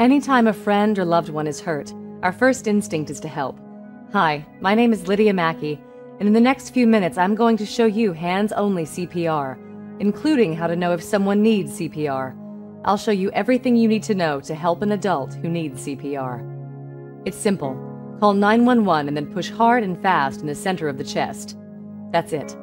Anytime a friend or loved one is hurt, our first instinct is to help. Hi, my name is Lydia Mackey, and in the next few minutes I'm going to show you hands-only CPR, including how to know if someone needs CPR. I'll show you everything you need to know to help an adult who needs CPR. It's simple. Call 911 and then push hard and fast in the center of the chest. That's it.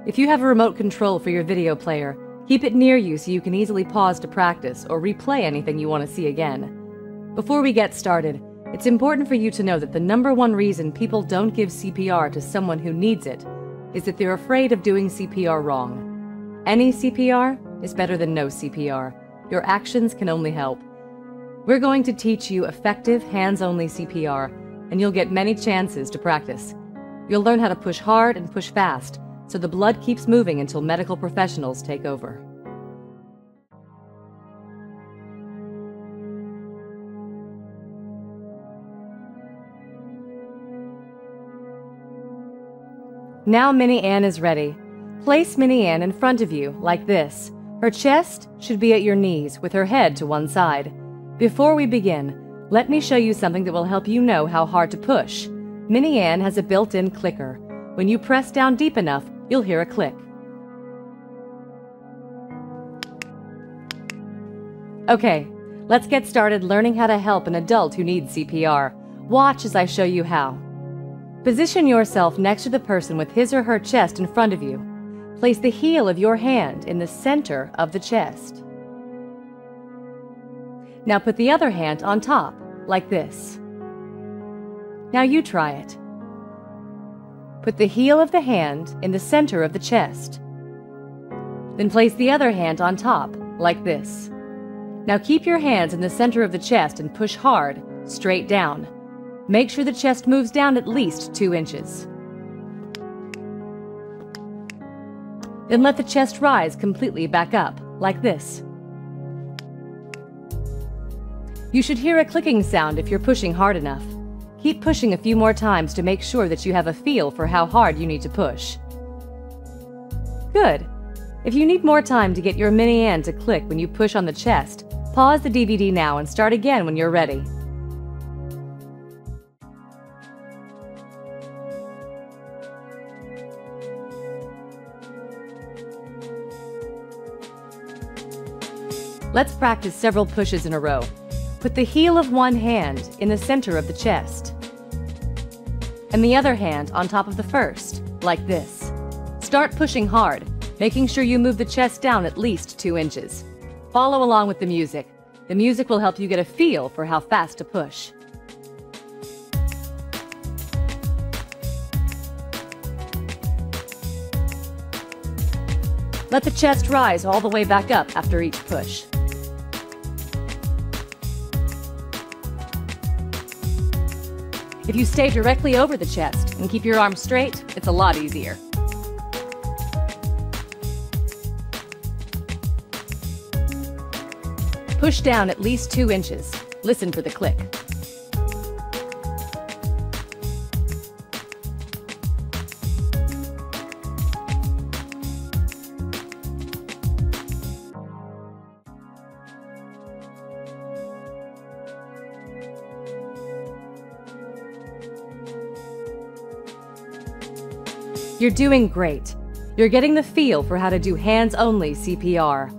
If you have a remote control for your video player, keep it near you so you can easily pause to practice or replay anything you want to see again. Before we get started, it's important for you to know that the #1 reason people don't give CPR to someone who needs it is that they're afraid of doing CPR wrong. Any CPR is better than no CPR. Your actions can only help. We're going to teach you effective hands-only CPR, and you'll get many chances to practice. You'll learn how to push hard and push fast, so the blood keeps moving until medical professionals take over. Now Minnie Ann is ready. Place Minnie Ann in front of you, like this. Her chest should be at your knees, with her head to one side. Before we begin, let me show you something that will help you know how hard to push. Minnie Ann has a built-in clicker. When you press down deep enough, you'll hear a click. Okay, let's get started learning how to help an adult who needs CPR. Watch as I show you how. Position yourself next to the person with his or her chest in front of you. Place the heel of your hand in the center of the chest. Now put the other hand on top, like this. Now you try it. Put the heel of the hand in the center of the chest. Then place the other hand on top, like this. Now keep your hands in the center of the chest and push hard, straight down. Make sure the chest moves down at least 2 inches. Then let the chest rise completely back up, like this. You should hear a clicking sound if you're pushing hard enough. Keep pushing a few more times to make sure that you have a feel for how hard you need to push. Good. If you need more time to get your Minnie Ann to click when you push on the chest, pause the DVD now and start again when you're ready. Let's practice several pushes in a row. Put the heel of one hand in the center of the chest, and the other hand on top of the first, like this. Start pushing hard, making sure you move the chest down at least 2 inches. Follow along with the music. The music will help you get a feel for how fast to push. Let the chest rise all the way back up after each push. If you stay directly over the chest and keep your arms straight, it's a lot easier. Push down at least 2 inches. Listen for the click. You're doing great. You're getting the feel for how to do hands-only CPR.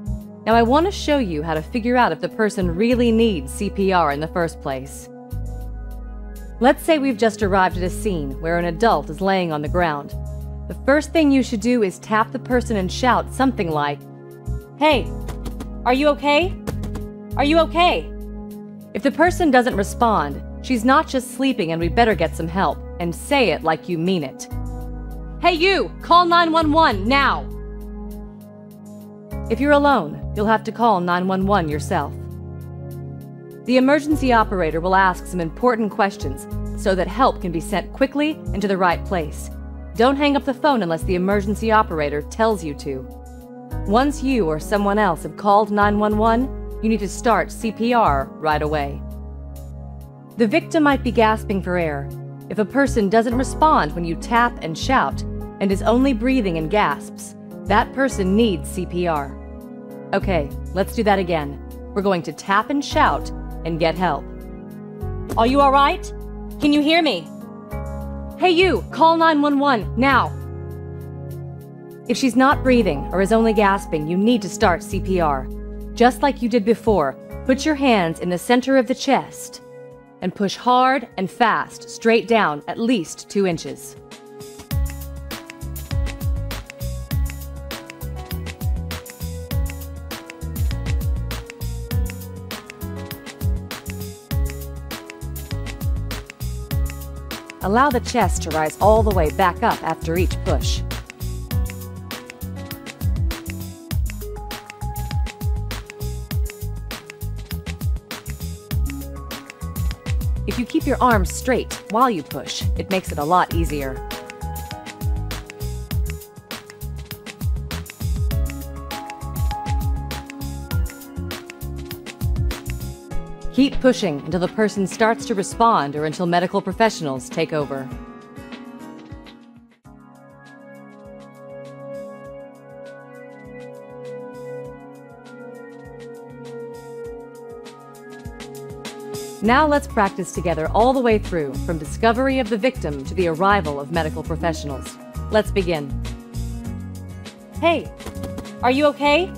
Now I want to show you how to figure out if the person really needs CPR in the first place. Let's say we've just arrived at a scene where an adult is laying on the ground. The first thing you should do is tap the person and shout something like, "Hey, are you okay? Are you okay?" If the person doesn't respond, she's not just sleeping and we better get some help, and say it like you mean it. "Hey you, call 911 now!" If you're alone, you'll have to call 911 yourself. The emergency operator will ask some important questions so that help can be sent quickly and to the right place. Don't hang up the phone unless the emergency operator tells you to. Once you or someone else have called 911, you need to start CPR right away. The victim might be gasping for air. If a person doesn't respond when you tap and shout and is only breathing in gasps, that person needs CPR. Okay, let's do that again. We're going to tap and shout and get help. Are you all right? Can you hear me? Hey you, call 911, now! If she's not breathing or is only gasping, you need to start CPR. Just like you did before, put your hands in the center of the chest and push hard and fast straight down at least 2 inches. Allow the chest to rise all the way back up after each push. If you keep your arms straight while you push, it makes it a lot easier. Keep pushing until the person starts to respond or until medical professionals take over. Now let's practice together all the way through, from discovery of the victim to the arrival of medical professionals. Let's begin. Hey, are you okay?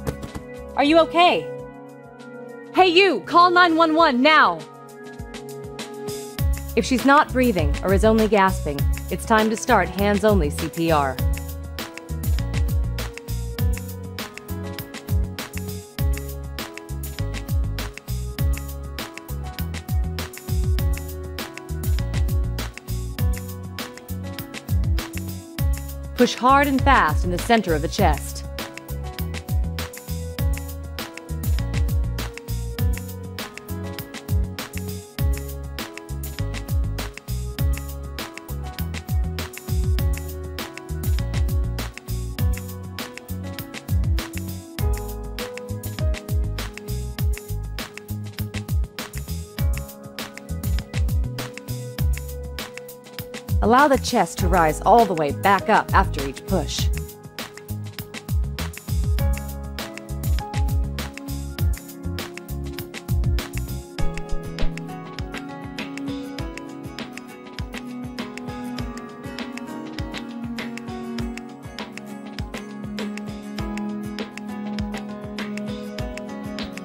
Are you okay? Hey you, call 911 now! If she's not breathing or is only gasping, it's time to start hands-only CPR. Push hard and fast in the center of the chest. Allow the chest to rise all the way back up after each push.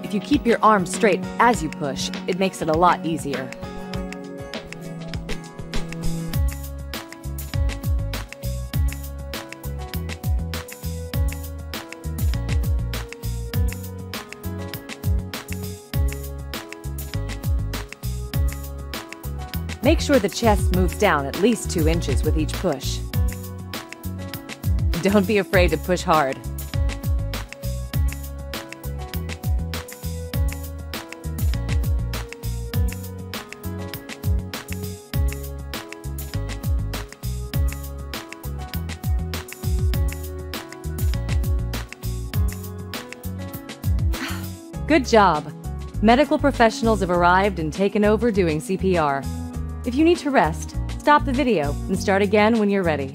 If you keep your arms straight as you push, it makes it a lot easier. Make sure the chest moves down at least 2 inches with each push. Don't be afraid to push hard. Good job! Medical professionals have arrived and taken over doing CPR. If you need to rest, stop the video and start again when you're ready.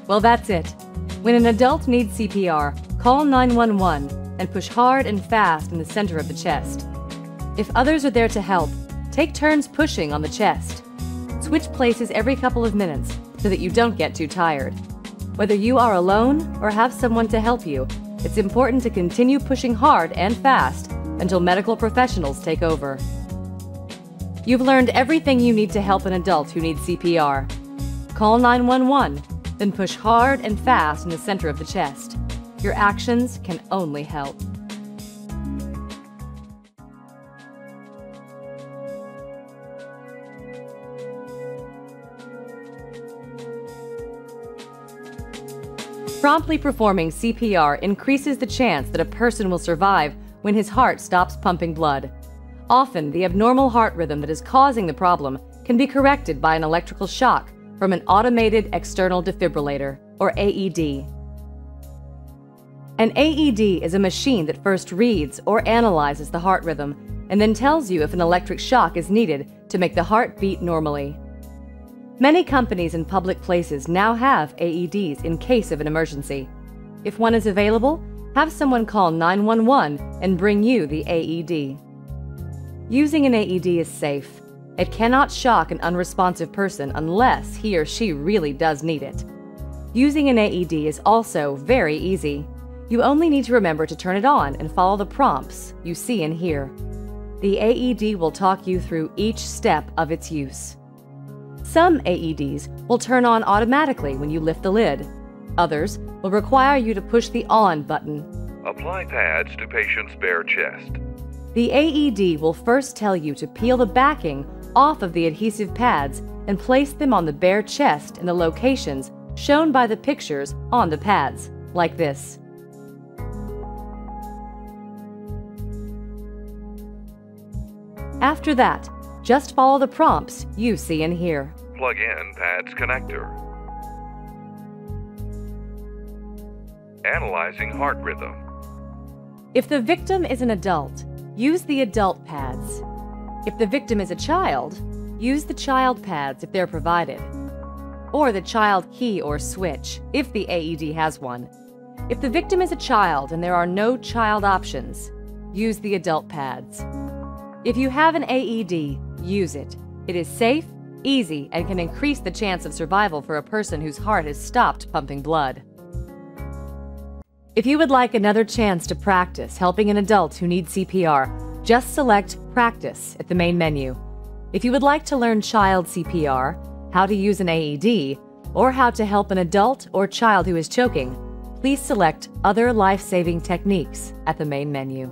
Well, that's it. When an adult needs CPR, call 911 and push hard and fast in the center of the chest. If others are there to help, take turns pushing on the chest. Switch places every couple of minutes so that you don't get too tired. Whether you are alone or have someone to help you, it's important to continue pushing hard and fast until medical professionals take over. You've learned everything you need to help an adult who needs CPR. Call 911, then push hard and fast in the center of the chest. Your actions can only help. Promptly performing CPR increases the chance that a person will survive when his heart stops pumping blood. Often, the abnormal heart rhythm that is causing the problem can be corrected by an electrical shock from an automated external defibrillator, or AED. An AED is a machine that first reads or analyzes the heart rhythm and then tells you if an electric shock is needed to make the heart beat normally. Many companies and public places now have AEDs in case of an emergency. If one is available, Have someone call 911 and bring you the AED. Using an AED is safe. It cannot shock an unresponsive person unless he or she really does need it. Using an AED is also very easy. You only need to remember to turn it on and follow the prompts you see and hear. The AED will talk you through each step of its use. Some AEDs will turn on automatically when you lift the lid. Others will require you to push the on button. Apply pads to patient's bare chest. The AED will first tell you to peel the backing off of the adhesive pads and place them on the bare chest in the locations shown by the pictures on the pads, like this. After that, just follow the prompts you see and hear. Plug in pads connector. Analyzing heart rhythm. If the victim is an adult, use the adult pads. If the victim is a child, use the child pads if they're provided, or the child key or switch if the AED has one. If the victim is a child and there are no child options, use the adult pads. If you have an AED, use it. It is safe, easy, and can increase the chance of survival for a person whose heart has stopped pumping blood. If you would like another chance to practice helping an adult who needs CPR, just select Practice at the main menu. If you would like to learn child CPR, how to use an AED, or how to help an adult or child who is choking, please select Other Life-Saving Techniques at the main menu.